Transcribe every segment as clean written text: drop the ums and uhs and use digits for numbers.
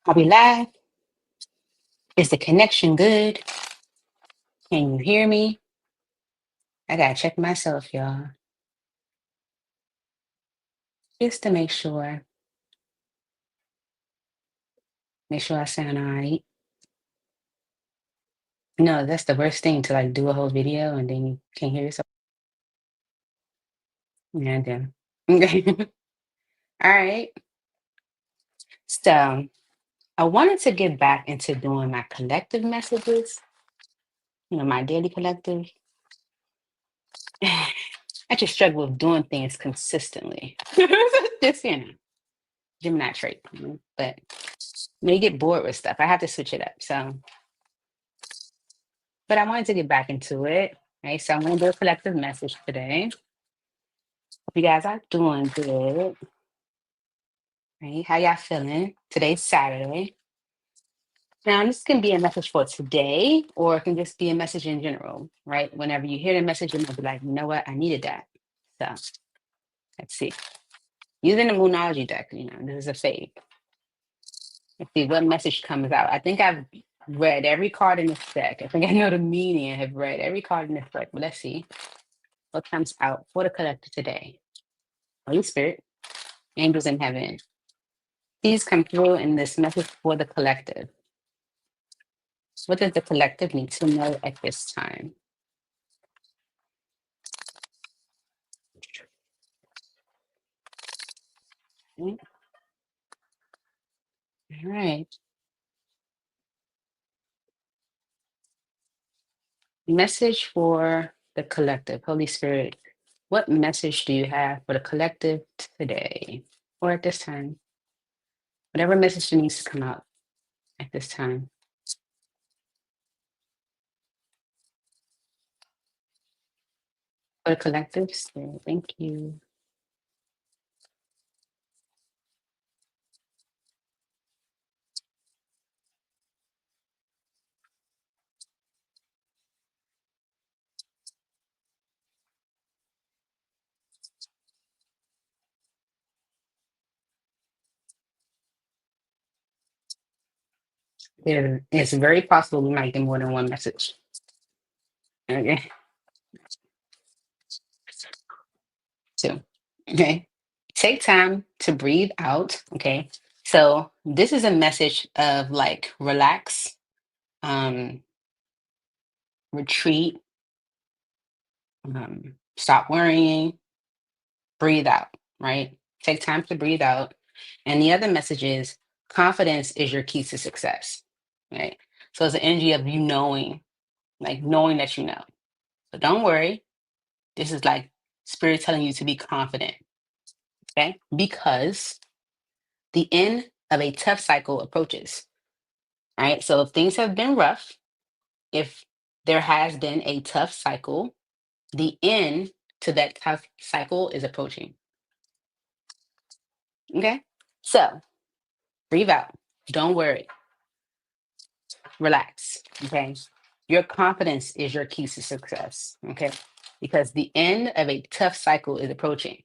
Are we live? Is the connection good? Can you hear me? I gotta check myself, y'all, just to make sure. Make sure I sound all right. No, that's the worst thing to like do a whole video and then you can't hear yourself. Yeah, damn. Okay. All right. So I wanted to get back into doing my collective messages, my daily collective. I just struggle with doing things consistently. Just, Gemini trait. But when you get bored with stuff, I have to switch it up. So, but I wanted to get back into it. Right. So I'm going to do a collective message today. Hope you guys are doing good. Right. How y'all feeling? Today's Saturday. Now, this can be a message for today, or it can just be a message in general, right? Whenever you hear the message, you might be like, you know what? I needed that. So let's see. Using the Moonology deck, this is a fave. Let's see what message comes out. I think I've read every card in this deck. I think I know the meaning and have read every card in this deck. But let's see what comes out for the collective today. Holy Spirit, angels in heaven, please come through in this message for the collective. What does the collective need to know at this time? Okay. All right. Message for the collective. Holy Spirit, what message do you have for the collective today or at this time? Whatever message needs to come out at this time. For the collective, Spirit, thank you. It's very possible we might get more than one message. Okay. Two. Okay. Take time to breathe out. Okay. So this is a message of like relax, um, retreat, stop worrying, breathe out, right? Take time to breathe out. And the other message is confidence is your key to success, right? So it's the energy of you knowing, like knowing that you know. So don't worry. This is like spirit telling you to be confident, okay? Because the end of a tough cycle approaches, right? So if things have been rough, if there has been a tough cycle, the end to that tough cycle is approaching, okay? So breathe out. Don't worry. Relax. Okay. Your confidence is your key to success. Okay. Because the end of a tough cycle is approaching.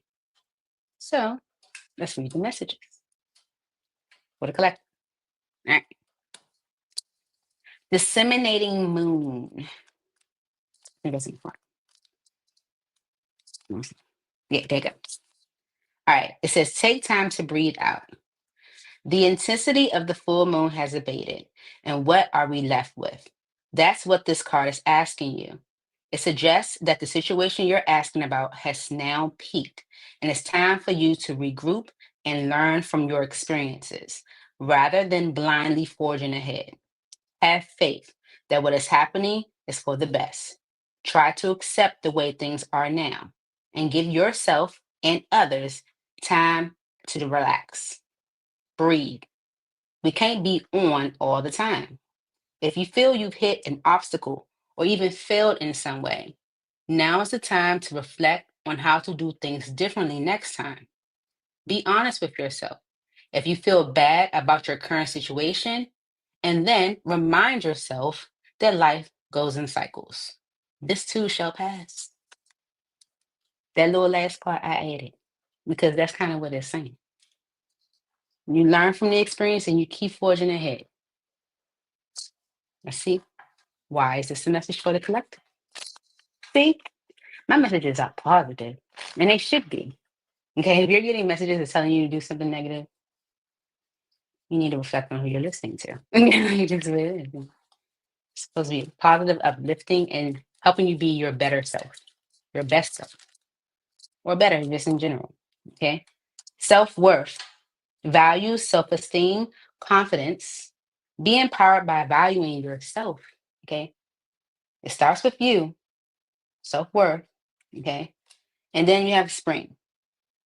So let's read the messages for the collective. All right. Disseminating moon. I think that's important. Yeah, there you go. All right. It says take time to breathe out. The intensity of the full moon has abated. And what are we left with? That's what this card is asking you. It suggests that the situation you're asking about has now peaked, and it's time for you to regroup and learn from your experiences rather than blindly forging ahead. Have faith that what is happening is for the best. Try to accept the way things are now and give yourself and others time to relax. Breathe. We can't be on all the time. If you feel you've hit an obstacle or even failed in some way, now is the time to reflect on how to do things differently next time. Be honest with yourself. If you feel bad about your current situation, and then remind yourself that life goes in cycles. This too shall pass. That little last part I added because that's kind of what it's saying. You learn from the experience and you keep forging ahead. Let's see. Why is this a message for the collective? See, my messages are positive, and they should be. Okay, if you're getting messages that's telling you to do something negative, you need to reflect on who you're listening to. You just really is. It's supposed to be positive, uplifting, and helping you be your better self, your best self, or better just in general. Okay, self worth, values, self esteem, confidence. Be empowered by valuing yourself. Okay, it starts with you, self worth. Okay, and then you have spring.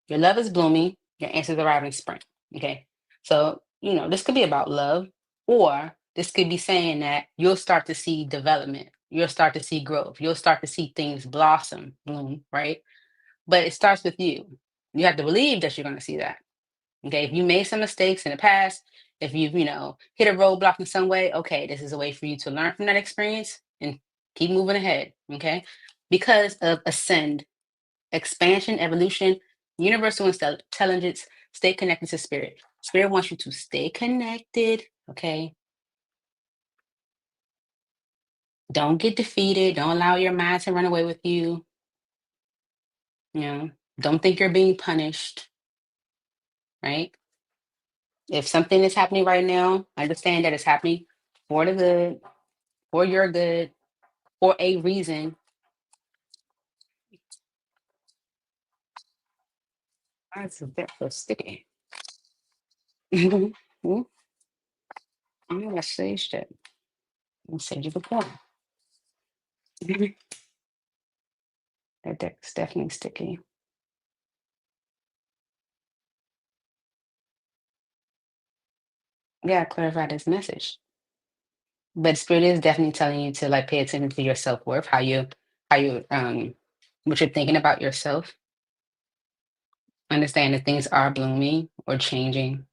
Your love is blooming, your answers arrive in spring. Okay. So, this could be about love, or this could be saying that you'll start to see development, you'll start to see growth, you'll start to see things blossom, bloom, right? But it starts with you. You have to believe that you're going to see that. Okay. If you made some mistakes in the past, if you've, hit a roadblock in some way, okay, this is a way for you to learn from that experience and keep moving ahead. Okay. Because of ascend, expansion, evolution, universal intelligence, stay connected to spirit. Spirit wants you to stay connected, okay? Don't get defeated. Don't allow your mind to run away with you. You know, don't think you're being punished, right? If something is happening right now, understand that it's happening for the good, for your good, for a reason. That's a bit so sticky. I'm gonna say shit. I'm send you the point. That deck's definitely sticky. Yeah, clarify this message. But spirit is definitely telling you to like pay attention to your self-worth, how you what you're thinking about yourself. Understand that things are blooming or changing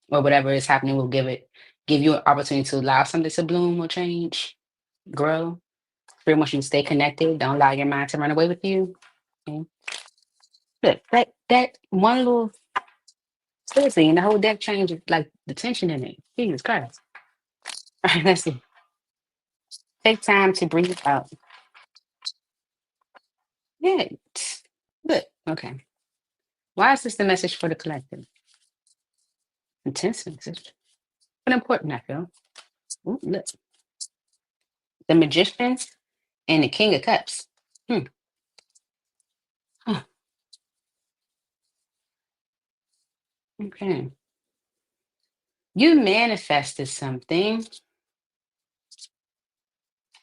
or whatever is happening will give you an opportunity to allow something to bloom or change, grow. Spirit wants you to stay connected. Don't allow your mind to run away with you. Okay? Look, that one little seriously, and the whole deck changes like the tension in it. Jesus Christ. All right, let's see. Take time to breathe out. Yeah. Good. Okay. Why is this the message for the collective? Intense message, but important, I feel. Ooh, look, the Magician and the King of Cups. Hmm. Huh. Okay. You manifested something.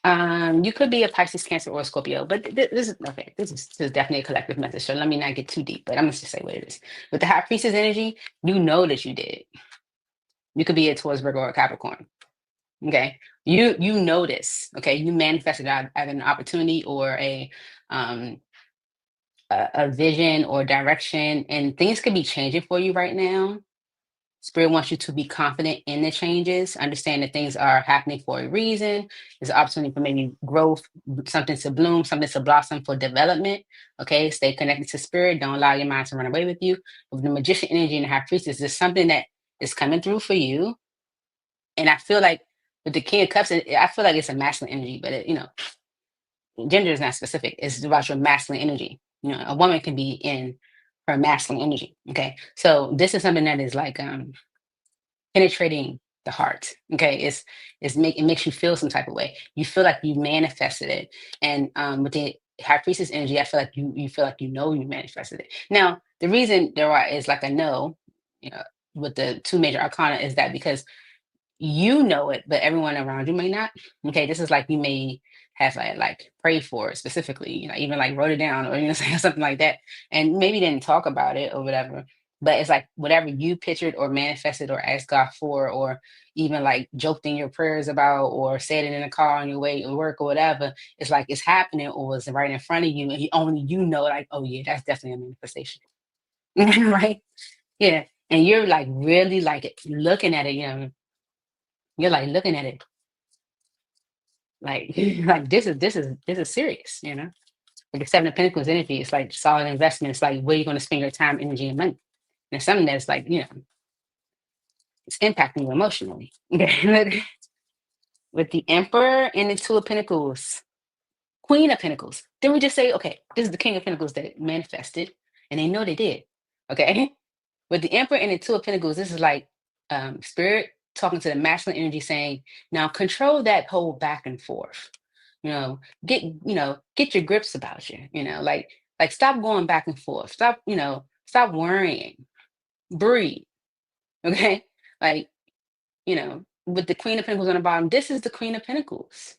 You could be a Pisces, Cancer, or a Scorpio, but this is okay. This is definitely a collective message. So let me not get too deep, but I'm gonna just say what it is. With the High Priestess energy, you know that you did it. You could be a Taurus, Virgo, or Capricorn. Okay, you know this. Okay, you manifested out either an opportunity or um a vision or direction, and things could be changing for you right now. Spirit wants you to be confident in the changes, understand that things are happening for a reason. There's an opportunity for maybe growth, something to bloom, something to blossom for development. Okay, stay connected to spirit. Don't allow your mind to run away with you. With the Magician energy and the High Priestess, there's something that is coming through for you. And I feel like with the King of Cups, I feel like it's a masculine energy, but gender is not specific. It's about your masculine energy. A woman can be in her masculine energy. Okay. So this is something that is like penetrating the heart. Okay. It makes you feel some type of way. You feel like you manifested it. And with the high priestess energy, I feel like you feel like you manifested it. Now, the reason is like a no, you know, with the two major arcana is that because you know it, but everyone around you may not. Okay, this is like you may have like prayed for it specifically, even like wrote it down or something like that, and maybe didn't talk about it or whatever. But it's like whatever you pictured or manifested or asked God for, or even like joked in your prayers about, or said it in a car on your way to work or whatever. It's like it's happening or was right in front of you, and only like, oh yeah, that's definitely a manifestation, right? Yeah, and you're like really like looking at it, you're like looking at it like like this is serious, Like the Seven of Pentacles energy, it's like solid investment. It's like where you're going to spend your time, energy, and money. And it's something that's like, It's impacting you emotionally. Okay, look, with the Emperor and the Two of Pentacles, Queen of Pentacles. Then we just say, okay, this is the King of Pentacles that manifested, and they know they did. Okay, with the Emperor and the Two of Pentacles, this is like Spirit talking to the masculine energy, saying, now control that whole back and forth. Get your grips about you. Like stop going back and forth. Stop worrying. Breathe. Okay, like with the Queen of Pentacles on the bottom, this is the Queen of Pentacles.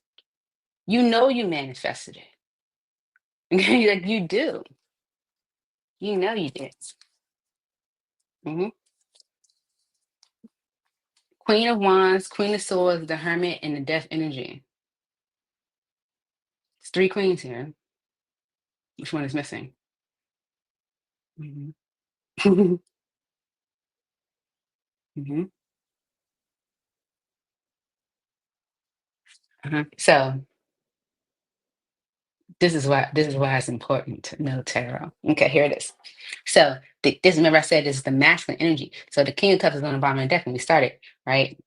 You manifested it. Okay, like you do. You did. Mhm. Queen of Wands, Queen of Swords, the Hermit, and the Death energy. It's three queens here. Which one is missing? Mhm. Mhm. So this is why it's important to know tarot. Okay, here it is. So this, remember I said this is the masculine energy. So the King of Cups is on the bottom of the deck when we started, right?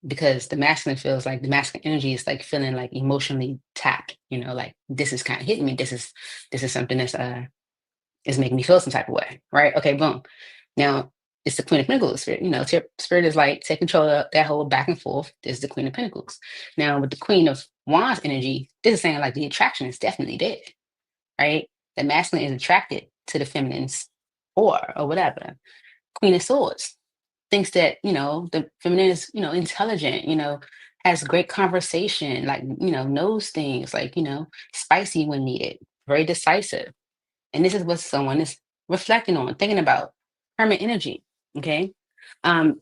Because the masculine feels like the masculine energy is like feeling like emotionally tapped. Like this is kind of hitting me. This is something that's is making me feel some type of way, right? Okay, boom. Now it's the Queen of Pentacles. Spirit, Spirit is like take control of that whole back and forth. This is the Queen of Pentacles. Now with the Queen of Wands energy, this is saying like the attraction is definitely there, right? The masculine is attracted to the feminine's or whatever. Queen of Swords thinks that the feminine is intelligent, has great conversation, like knows things, like spicy when needed, very decisive. And this is what someone is reflecting on, thinking about. Hermit energy. Okay. Um,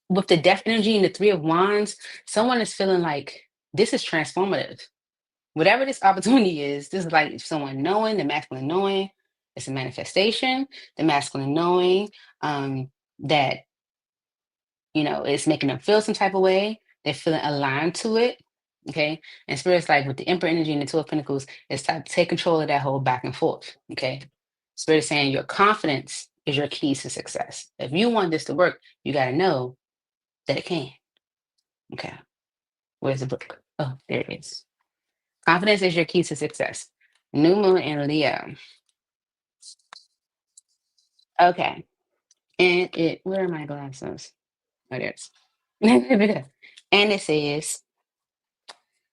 with the Death energy and the Three of Wands, someone is feeling like this is transformative. Whatever this opportunity is, this is like someone knowing, the masculine knowing, it's a manifestation, the masculine knowing that, it's making them feel some type of way. They're feeling aligned to it. Okay. And Spirit's like with the Emperor energy and the Two of Pentacles, it's time to take control of that whole back and forth. Okay. Spirit is saying your confidence is your key to success. If you want this to work, you got to know that it can. Okay. Where's the book? Oh, there it is. Confidence is your key to success. New Moon and Leo. Okay. Where are my glasses? Oh, there's. And it says,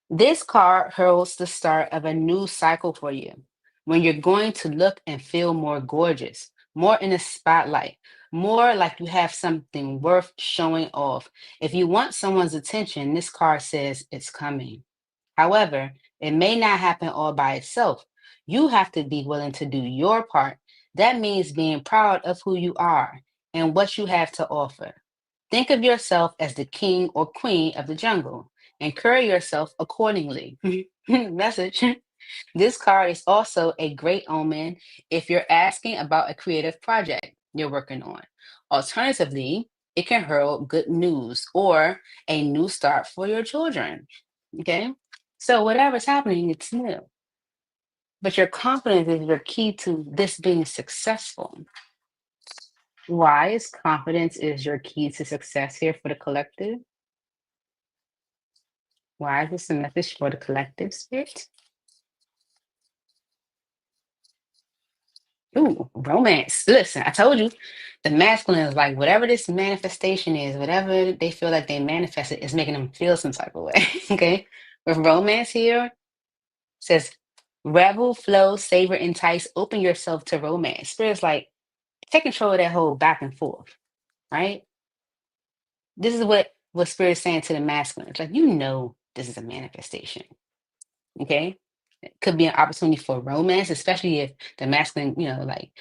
this card heralds the start of a new cycle for you when you're going to look and feel more gorgeous, more in the spotlight, more like you have something worth showing off. If you want someone's attention, this card says it's coming. However, it may not happen all by itself. You have to be willing to do your part. That means being proud of who you are and what you have to offer. Think of yourself as the king or queen of the jungle and carry yourself accordingly. Message. This card is also a great omen if you're asking about a creative project you're working on. Alternatively, it can herald good news or a new start for your children. Okay. So, whatever's happening, it's new. But your confidence is your key to this being successful. Why is confidence is your key to success here for the collective? Why is this a message for the collective, Spirit? Ooh, romance. Listen, I told you the masculine is like whatever this manifestation is, whatever they feel like they manifested is making them feel some type of way. Okay. With romance here, says revel, flow, savor, entice, open yourself to romance. Spirit's like take control of that whole back and forth, right? This is what Spirit's saying to the masculine. It's like, this is a manifestation. Okay. It could be an opportunity for romance, especially if the masculine, like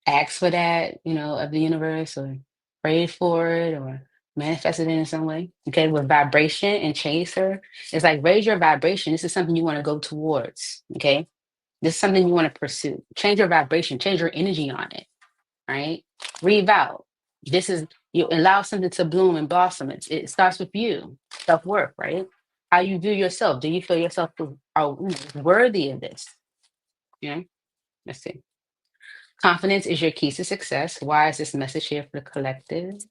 asks for that, of the universe or prayed for it or manifested it in some way. Okay. With vibration and chaser, it's like raise your vibration. This is something you want to go towards. Okay. This is something you want to pursue. Change your vibration, change your energy on it. Right. Revow. This is you allow something to bloom and blossom. It starts with you, self-worth, right? How you view yourself. Do you feel yourself are worthy of this? Yeah. Let's see. Confidence is your key to success. Why is this message here for the collective?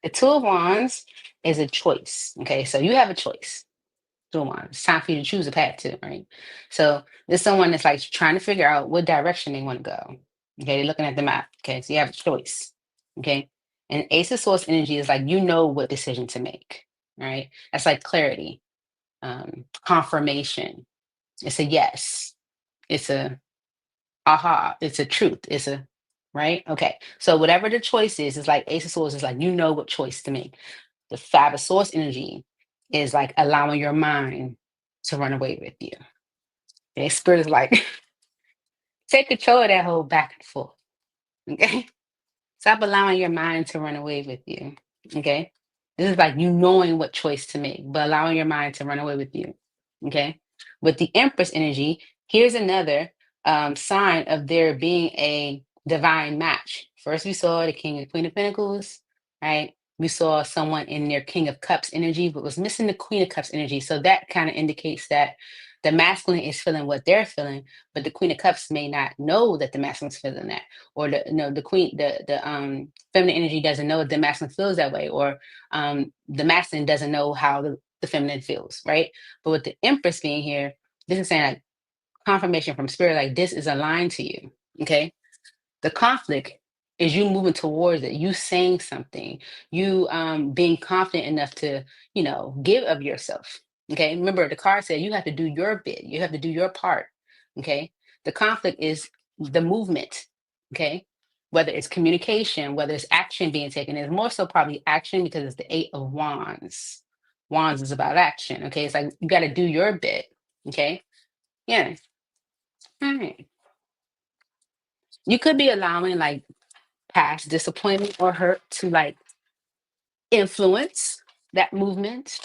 The Two of Wands is a choice. Okay, so you have a choice. Two of Wands. It's time for you to choose a path too, right? So there's someone that's like trying to figure out what direction they want to go. Okay, they're looking at the map. Okay, so you have a choice. Okay, and Ace of Swords energy is like you know what decision to make. Right? That's like clarity, confirmation. It's a yes. It's a aha. It's a truth. It's a right. Okay, so whatever the choice is like Ace of Swords is like you know what choice to make. The Five of Swords energy is like allowing your mind to run away with you. The spirit is like, take control of that whole back and forth. Okay. Stop allowing your mind to run away with you. Okay. This is like you knowing what choice to make, but allowing your mind to run away with you. Okay. With the Empress energy, here's another sign of there being a divine match. First, we saw the King and Queen of Pentacles, right? We saw someone in their King of Cups energy, but was missing the Queen of Cups energy. So that kind of indicates that the masculine is feeling what they're feeling, but the Queen of Cups may not know that the masculine's feeling that, or the queen, the feminine energy doesn't know the masculine feels that way, or the masculine doesn't know how the feminine feels, right? But with the Empress being here, this is saying like confirmation from spirit, like this is aligned to you. Okay. The conflict is you moving towards it, you saying something, you being confident enough to, give of yourself. Okay. Remember, the card said you have to do your bit, you have to do your part. Okay. The conflict is the movement. Okay. Whether it's communication, whether it's action being taken, it's more so probably action because it's the Eight of Wands. Wands is about action. Okay. It's like you got to do your bit. Okay. Yeah. All right. You could be allowing like past disappointment or hurt to like influence that movement.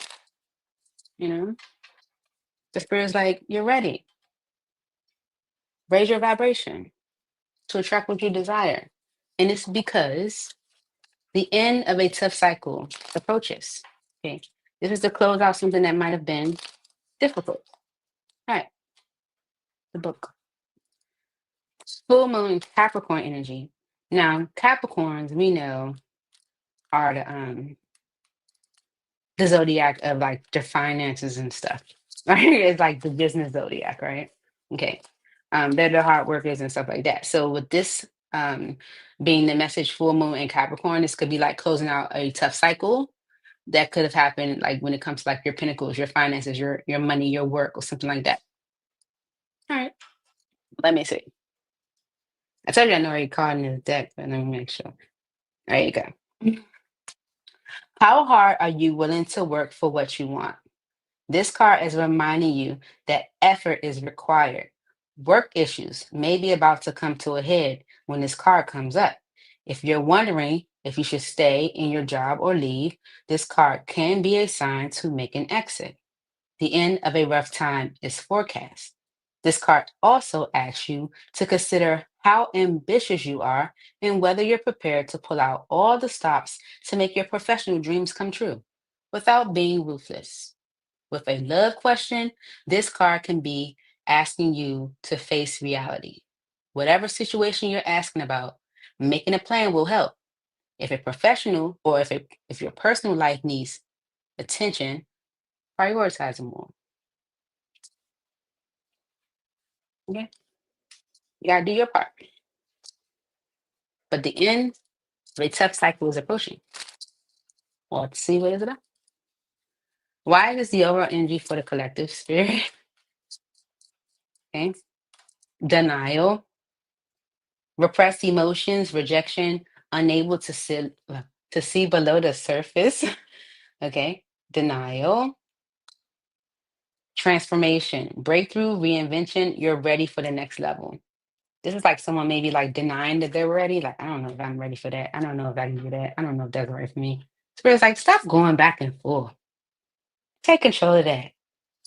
you know the spirit's like you're ready, raise your vibration to attract what you desire, and it's because the end of a tough cycle approaches. Okay, this is to close out something that might have been difficult. All right, the book. Full moon Capricorn energy. Now Capricorns, we know, are the zodiac of like the finances and stuff. Right? It's like the business zodiac, right? Okay. They're the hard workers and stuff like that. So with this being the message full moon in Capricorn, this could be like closing out a tough cycle that could have happened like when it comes to like your pinnacles, your finances, your money, your work, or something like that. All right. Let me see. I told you I know your card in this deck, but let me make sure. There you go. How hard are you willing to work for what you want? This card is reminding you that effort is required. Work issues may be about to come to a head when this card comes up. If you're wondering if you should stay in your job or leave, this card can be a sign to make an exit. The end of a rough time is forecast. This card also asks you to consider how ambitious you are and whether you're prepared to pull out all the stops to make your professional dreams come true without being ruthless. With a love question, this card can be asking you to face reality. Whatever situation you're asking about, making a plan will help. If a professional or if your personal life needs attention, prioritize them more. Okay, you gotta do your part. But the end of a tough cycle is approaching. Well, let's see what is it about. Why is the overall energy for the collective spirit? Okay, denial, repressed emotions, rejection, unable to see below the surface. Okay, denial, transformation, breakthrough, reinvention. You're ready for the next level. This is like someone maybe like denying that they're ready. Like, I don't know if I'm ready for that. I don't know if I can do that. I don't know if that's right for me. Spirit's like, stop going back and forth. Take control of that.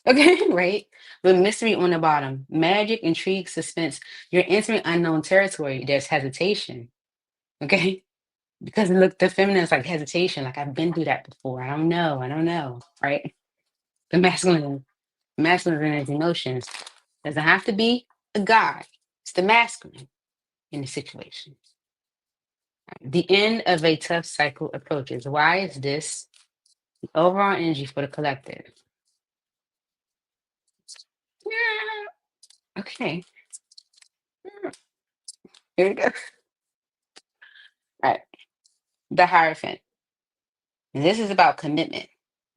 Okay, right? With mystery on the bottom, magic, intrigue, suspense. You're entering unknown territory. There's hesitation. Okay. Because look, the feminine is like hesitation. Like, I've been through that before. I don't know. I don't know. Right? The masculine in his emotions. Doesn't have to be a guy. It's the masculine in the situation. The end of a tough cycle approaches. Why is this the overall energy for the collective? Yeah. Okay. Here we go. All right. The Hierophant. And this is about commitment.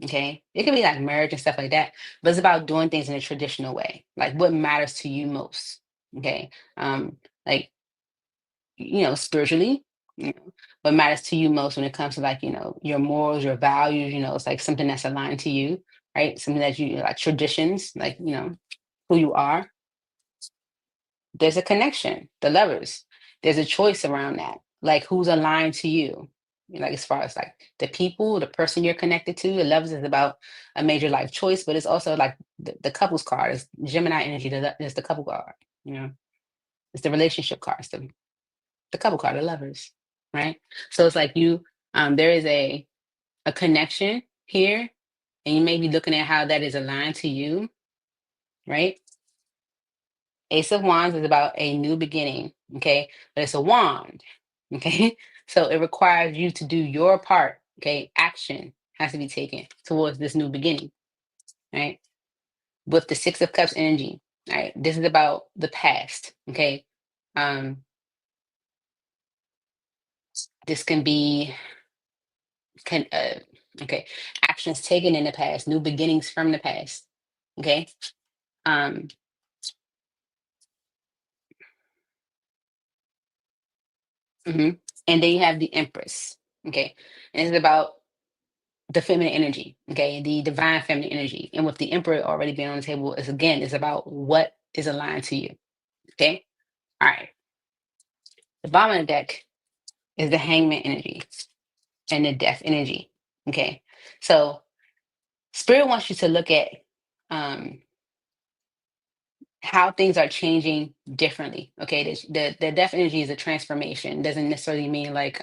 Okay. It can be like marriage and stuff like that, but it's about doing things in a traditional way. Like what matters to you most. Okay. Like, spiritually, what matters to you most when it comes to like, your morals, your values, it's like something that's aligned to you, right? Something that you like traditions, like, who you are. There's a connection, the lovers. There's a choice around that. Like who's aligned to you. Like as far as like the people, the person you're connected to, the lovers is about a major life choice, but it's also like the couples card is Gemini energy. Is the couple card, you know, it's the relationship card, it's the couple card, the lovers, right? So it's like there is a connection here, and you may be looking at how that is aligned to you, right? Ace of Wands is about a new beginning, okay? But it's a wand, okay? So it requires you to do your part, okay? Action has to be taken towards this new beginning, right? With the Six of Cups energy, right? This is about the past, okay? Um, this can be can okay, actions taken in the past, new beginnings from the past, okay? Um, mhm. And then you have the Empress, okay? And it's about the feminine energy, okay, the divine feminine energy. And with the emperor already being on the table, is again, it's about what is aligned to you. Okay. All right. The bottom of the deck is the hangman energy and the death energy. Okay. So spirit wants you to look at um how things are changing differently. Okay. The death energy is a transformation. Doesn't necessarily mean like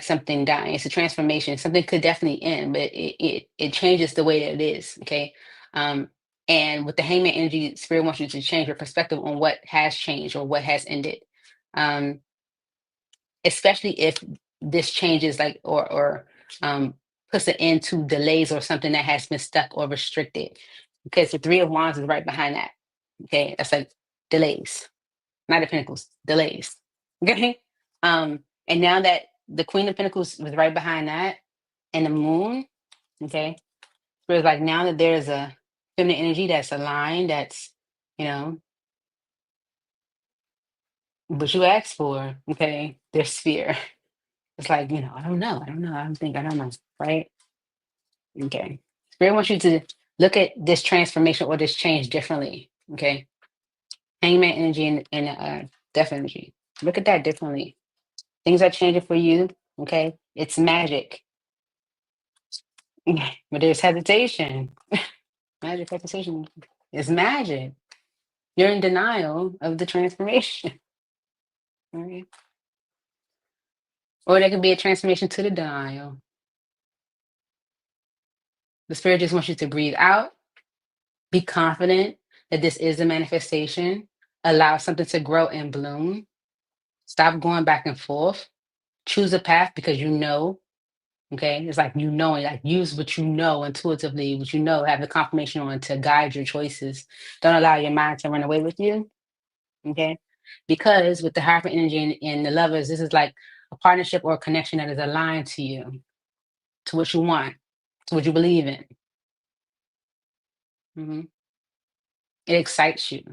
something dying. It's a transformation. Something could definitely end, but it changes the way that it is. Okay. Um, and with the hangman energy, spirit wants you to change your perspective on what has changed or what has ended. Um, Especially if this changes like or puts an end to delays or something that has been stuck or restricted. Because the three of wands is right behind that. Okay. That's like delays, not the pentacles, delays. Okay. And now that the Queen of Pentacles was right behind that, and the moon, okay, so it's like now that there's a feminine energy that's aligned, that's, you know, what you asked for, okay, there's fear. It's like, I don't know, right? Okay. Spirit wants you to look at this transformation or this change differently, okay? Hangman energy and death energy. Look at that differently. Things are changing for you, okay? It's magic. But there's hesitation. Magic hesitation is magic. You're in denial of the transformation. Right? Or there could be a transformation to the denial. The spirit just wants you to breathe out, be confident that this is a manifestation, allow something to grow and bloom, stop going back and forth, choose a path because you know. Okay, it's like knowing, like use what you know intuitively, what you know, have the confirmation on to guide your choices. Don't allow your mind to run away with you. Okay. Because with the hyper energy and the lovers, this is like a partnership or a connection that is aligned to you, to what you want, to what you believe in. Mhm. It excites you.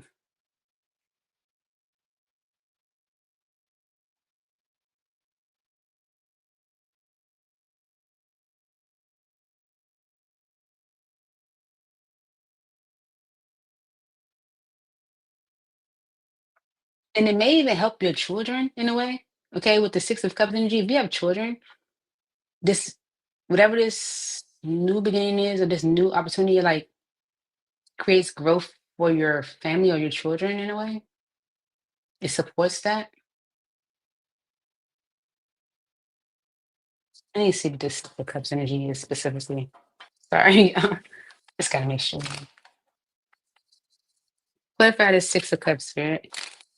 And it may even help your children in a way. Okay. With the Six of Cups energy, if you have children, this, whatever this new beginning is or this new opportunity, like creates growth for your family or your children in a way. It supports that. I need to see what this the Cups energy is specifically. Sorry. Just gotta make sure. What if I had a Six of Cups, spirit?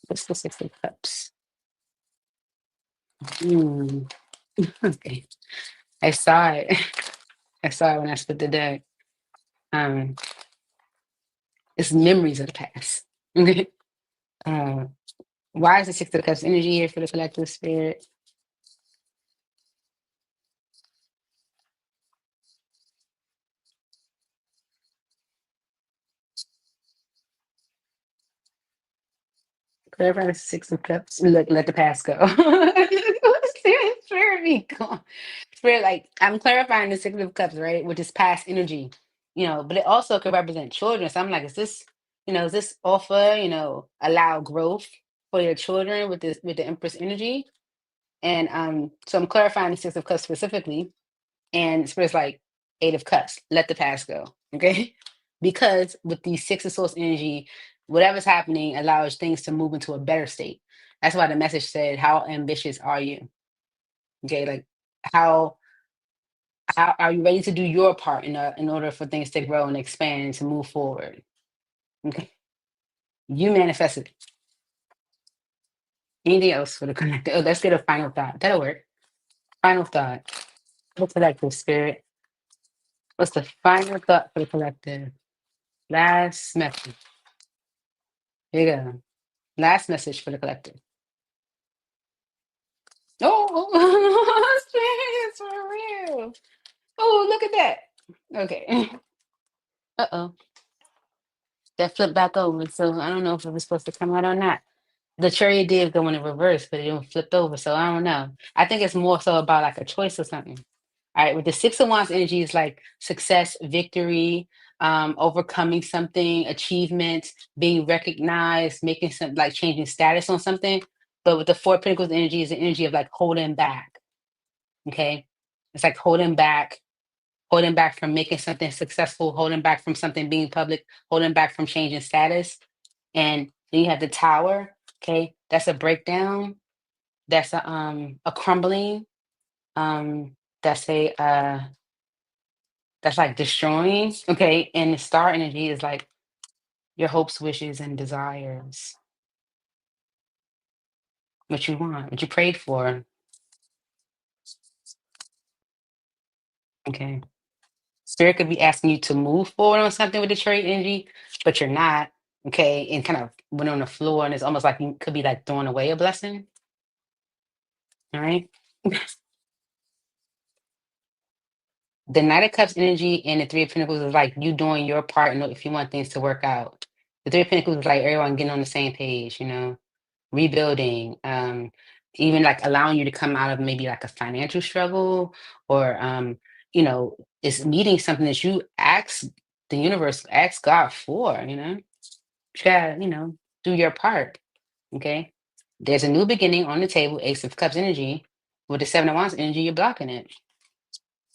What's the Six of Cups? Mm, okay. I saw it. I saw it when I split the deck. Um, it's memories of the past. Okay. Uh, why is the Six of Cups energy here for the collective spirit? Clarify the Six of Cups. Look, let the past go. Spirit be gone. Spirit, like I'm clarifying the Six of Cups, right? Which is past energy, but it also could represent children. So I'm like, is this offer, allow growth for your children with this with the Empress energy? And so I'm clarifying the Six of Cups specifically. And Spirit's like, Eight of Cups, let the past go. Okay. Because with the Six of Swords energy, whatever's happening allows things to move into a better state. That's why the message said, how ambitious are you? Okay, like how how are you ready to do your part in order for things to grow and expand and to move forward? Okay. You manifested. Anything else for the connector? Oh, let's get a final thought. That'll work. Final thought. What's the collective spirit? What's the final thought for the collective? Last message. Here you go. Last message for the collective. Oh, it's for real. Oh, look at that. Okay. Uh-oh. That flipped back over. So I don't know if it was supposed to come out or not. The cherry did go in the reverse, but it flipped over. So I don't know. I think it's more so about like a choice or something. All right. With the Six of Wands energy is like success, victory, overcoming something, achievement, being recognized, making some like changing status on something. But with the Four of Pentacles energy is the energy of like holding back. Okay. It's like holding back from making something successful, holding back from something being public, holding back from changing status. And then you have the Tower. Okay. That's a breakdown. That's a crumbling. Um, that's that's like destroying. Okay. And the star energy is like your hopes, wishes, and desires. What you want, what you prayed for. Okay. Spirit could be asking you to move forward on something with the trade energy, but you're not. Okay. And kind of went on the floor, and it's almost like you could be like throwing away a blessing. All right. The Knight of Cups energy and the Three of Pentacles is like you doing your part if you want things to work out. The Three of Pentacles is like everyone getting on the same page, rebuilding, even like allowing you to come out of maybe like a financial struggle or it's meeting something that you ask the universe, ask God for, try, do your part. Okay. There's a new beginning on the table, Ace of Cups energy. With the Seven of Wands energy, you're blocking it.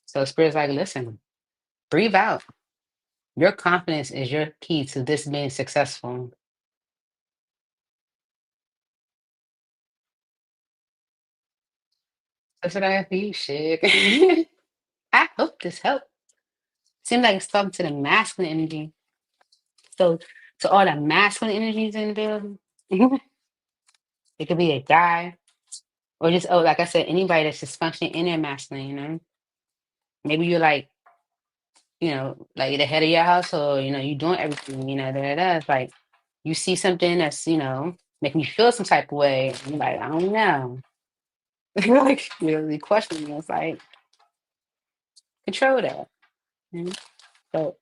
So spirit's like, listen, breathe out. Your confidence is your key to this being successful. That's what I have for you, shit. I hope this helped. Seems like it's talking to the masculine energy. So to all the masculine energies in the building, it could be a guy or just like I said, anybody that's just functioning in their masculine. Maybe you're like the head of your household. You doing everything. It's like you see something that's making you feel some type of way. And you're like, I don't know. Like you're really questioning. It's like control that. Mhm. So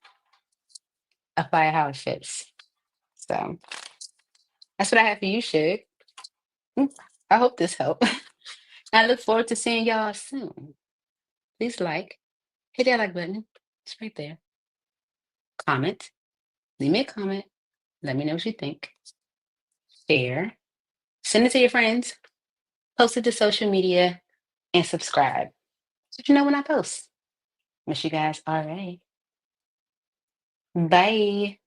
apply how it fits. So that's what I have for you, Shig. I hope this helped. I look forward to seeing y'all soon. Please hit that like button. It's right there. Comment. Leave me a comment. Let me know what you think. Share. Send it to your friends. Post it to social media and subscribe. So you know when I post. Miss you guys. All right. Bye.